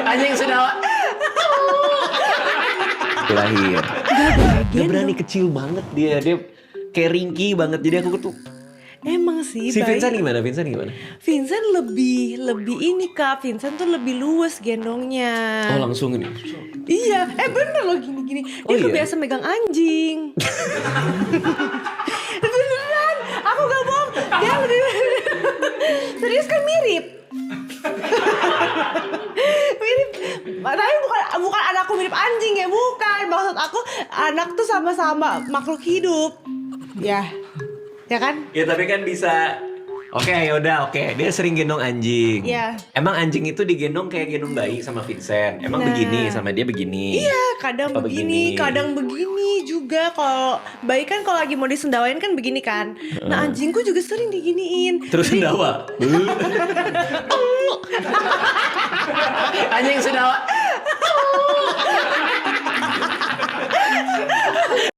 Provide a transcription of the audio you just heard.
Anjing sudah lahir. Dia berani kecil banget dia kayak ringkih banget. Jadi aku tuh Emang sih. si bayi. Vincent gimana? Vincent lebih ini Kak. Vincent tuh lebih luwes gendongnya. Oh langsung ini. Iya, bener loh gini-gini. Dia Oh, iya? kebiasa megang anjing. Beneran, aku gak bohong. Dia serius kan mirip. Mirip. Tapi bukan anakku mirip anjing ya, bukan. Maksud aku anak tuh sama-sama makhluk hidup. Ya kan? Ya tapi kan bisa. Oke, yaudah, oke. Dia sering gendong anjing. Iya. Emang anjing itu digendong kayak gendong bayi sama Vincent. Emang Nah. begini sama dia begini. Iya, kadang Apa begini, kadang begini juga. Kalau bayi kan kalau lagi mau disendawain kan begini kan. Nah anjingku juga sering diginiin. Terus Jadi- sendawa. Anjing sendawa.